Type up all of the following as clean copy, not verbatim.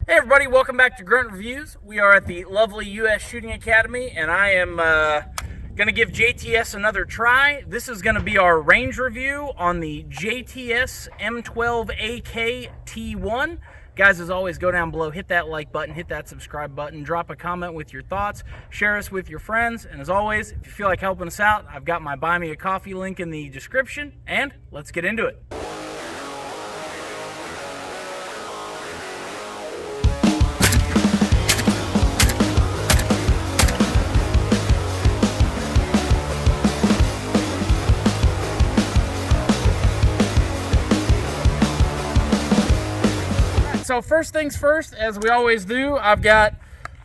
Hey everybody, welcome back to Grunt Reviews. We are at the lovely U.S. Shooting Academy, and I am going to give JTS another try. This is going to be our range review on the JTS M12AK-T1. Guys, as always, go down below, hit that like button, hit that subscribe button, drop a comment with your thoughts, share us with your friends, and as always, if you feel like helping us out, I've got my Buy Me a Coffee link in the description, and let's get into it. So first things first, as we always do, I've got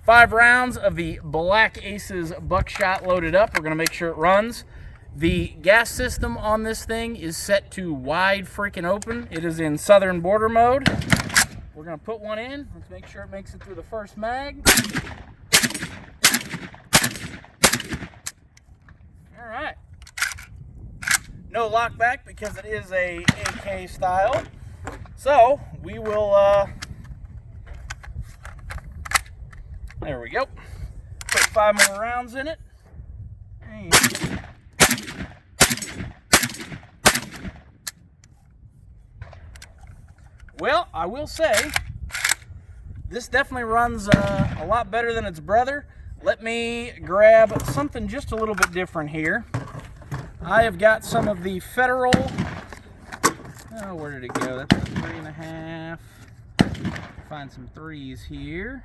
5 rounds of the Black Aces buckshot loaded up. We're going to make sure it runs. The gas system on this thing is set to wide freaking open. It is in southern border mode. We're going to put one in. Let's make sure it makes it through the first mag. All right. No lockback because it is a AK style. So we will, there we go. Put 5 more rounds in it. And well, I will say, this definitely runs a lot better than its brother. Let me grab something just a little bit different here. I have got some of the Federal. Oh, where did it go? That's 3.5. Find some 3s here.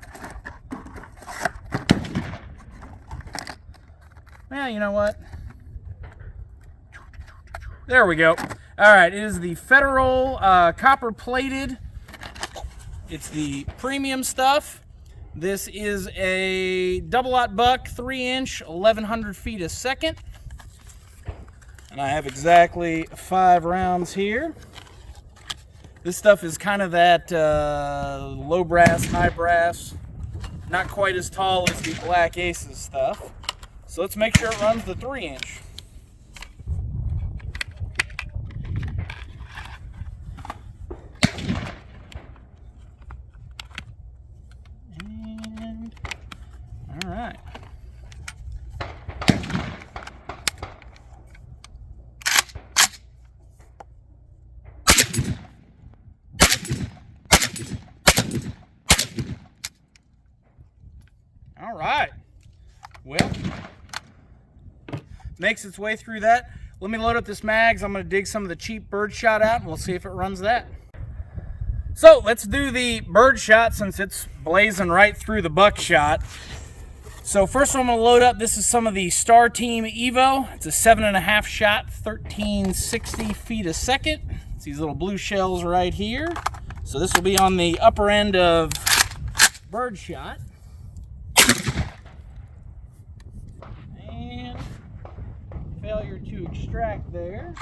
Well, you know what? There we go. All right, it is the Federal copper plated. It's the premium stuff. This is a double-aught buck, 3-inch, 1,100 feet a second. And I have exactly 5 rounds here. This stuff is kind of that low brass, high brass, not quite as tall as the Black Aces stuff. So let's make sure it runs the 3-inch. And, all right. All right, well, makes its way through that. Let me load up this mags. I'm going to dig some of the cheap bird shot out, and we'll see if it runs that. So let's do the bird shot since it's blazing right through the buckshot. So first one I'm going to load up, this is some of the Star Team Evo. It's a 7.5 shot, 1,360 feet a second. It's these little blue shells right here. So this will be on the upper end of bird shot. And failure to extract there.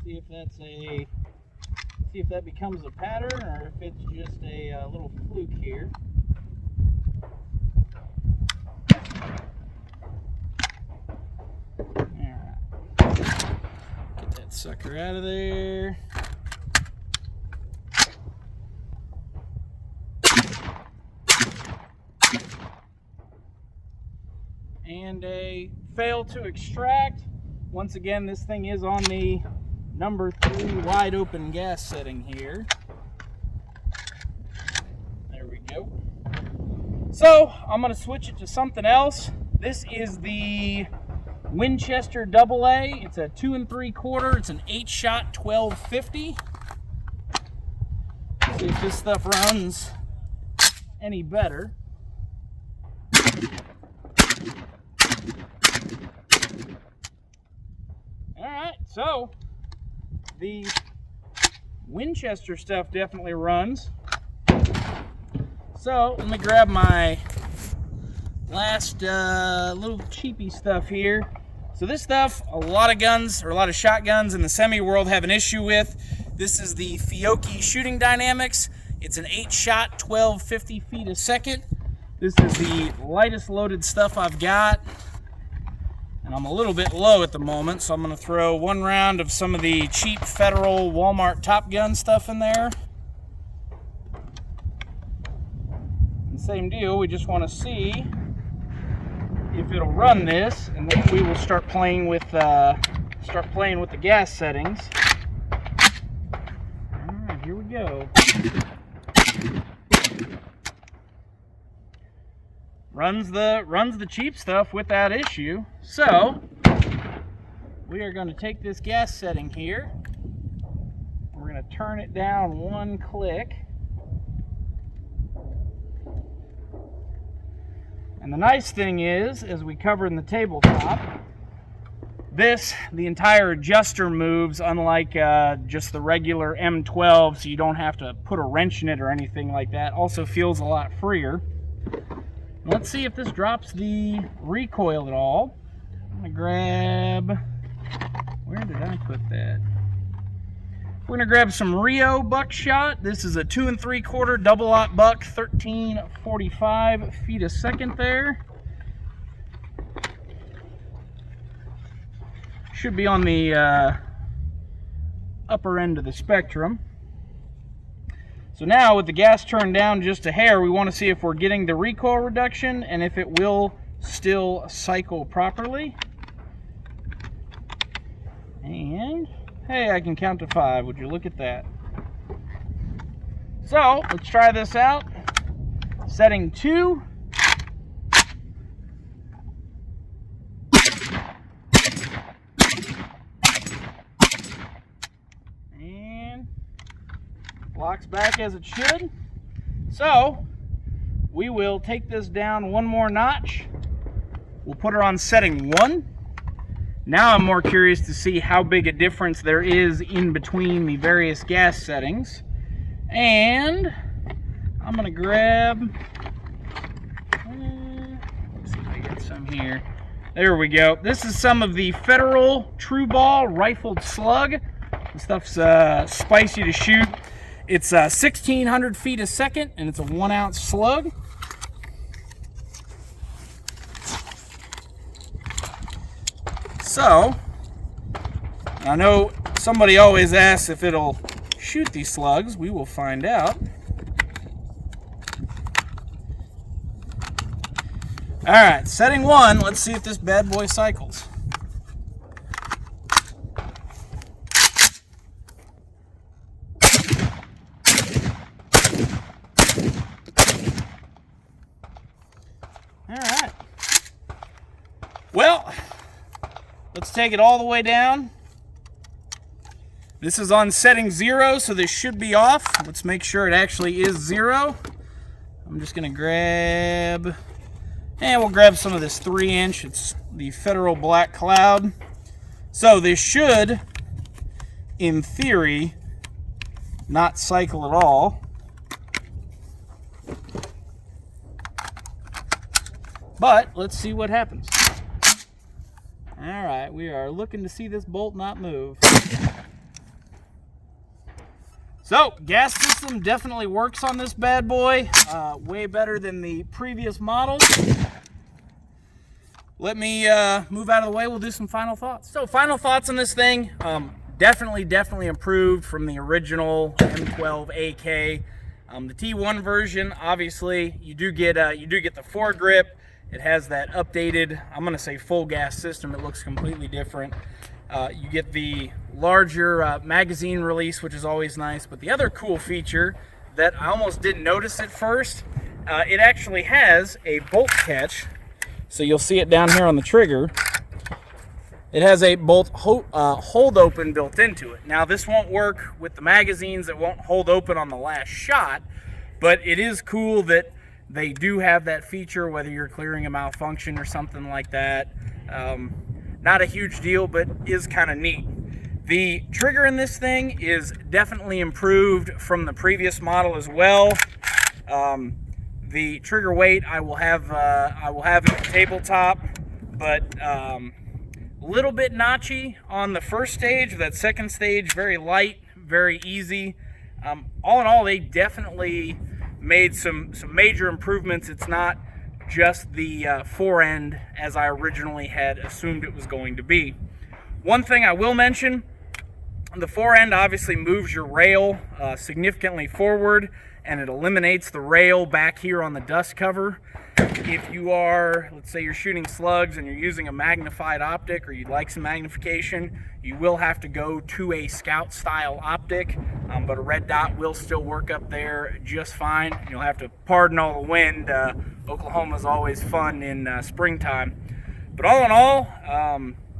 Let's see if that becomes a pattern or if it's just a little fluke here. Alright. Get that sucker out of there. And a fail to extract. Once again, this thing is on the number 3 wide open gas setting here. There we go. So I'm going to switch it to something else. This is the Winchester AA. It's a 2 3/4. It's an 8-shot 1250. See if this stuff runs any better. Alright, so the Winchester stuff definitely runs. So let me grab my last little cheapy stuff here. So this stuff, a lot of guns, or a lot of shotguns in the semi world have an issue with. This is the Fiocchi Shooting Dynamics. It's an 8-shot, 1,250 feet a second. This is the lightest loaded stuff I've got. And I'm a little bit low at the moment, so I'm going to throw 1 round of some of the cheap Federal Walmart Top Gun stuff in there. Same deal, we just want to see if it'll run this, and then we will start playing with the gas settings. Alright, here we go. Runs the cheap stuff without issue. So we are going to take this gas setting here. We're going to turn it down one click. And the nice thing is, as we covered in the tabletop, the entire adjuster moves, unlike just the regular M12, so you don't have to put a wrench in it or anything like that. Also feels a lot freer. Let's see if this drops the recoil at all. I'm going to grab... Where did I put that? We're going to grab some Rio buckshot. This is a 2 3/4 double-aught buck, 1345 feet a second there. Should be on the upper end of the spectrum. So now with the gas turned down just a hair, we want to see if we're getting the recoil reduction and if it will still cycle properly. And hey, I can count to 5. Would you look at that? So let's try this out. Setting 2. Locks back as it should. So we will take this down one more notch. We'll put her on setting 1. Now I'm more curious to see how big a difference there is in between the various gas settings. And I'm gonna grab, let's see if I get some here. There we go. This is some of the Federal True Ball rifled slug. This stuff's spicy to shoot. It's 1,600 feet a second, and it's a 1 ounce slug. So, I know somebody always asks if it'll shoot these slugs. We will find out. All right, setting 1. Let's see if this bad boy cycles. Alright. Well, let's take it all the way down. This is on setting 0, so this should be off. Let's make sure it actually is 0. I'm just going to grab, and we'll grab some of this 3-inch. It's the Federal Black Cloud. So this should, in theory, not cycle at all. But let's see what happens. Alright, we are looking to see this bolt not move. So, gas system definitely works on this bad boy. Way better than the previous models. Let me move out of the way. We'll do some final thoughts. So, final thoughts on this thing. Definitely improved from the original M12AK. The T1 version, obviously, you do get the foregrip. It has that updated, I'm going to say full gas system. It looks completely different. You get the larger magazine release, which is always nice. But the other cool feature that I almost didn't notice at first, it actually has a bolt catch. So you'll see it down here on the trigger. It has a bolt hold open built into it. Now this won't work with the magazines. It won't hold open on the last shot. But it is cool that they do have that feature, whether you're clearing a malfunction or something like that. Not a huge deal, but is kind of neat. The trigger in this thing is definitely improved from the previous model as well. The trigger weight I will have in the tabletop, but a little bit notchy on the first stage. That second stage, very light, very easy. All in all, they definitely made some major improvements. It's not just the forend as I originally had assumed it was going to be. One thing I will mention, the forend obviously moves your rail significantly forward, and it eliminates the rail back here on the dust cover. If you are, let's say you're shooting slugs and you're using a magnified optic, or you'd like some magnification, you will have to go to a scout style optic, but a red dot will still work up there just fine. You'll have to pardon all the wind. Oklahoma's always fun in springtime. But all in all,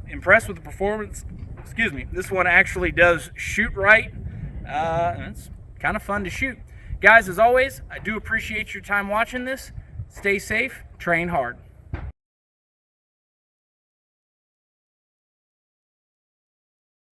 impressed with the performance. Excuse me, this one actually does shoot right. It's kind of fun to shoot. Guys, as always, I do appreciate your time watching this. Stay safe, train hard.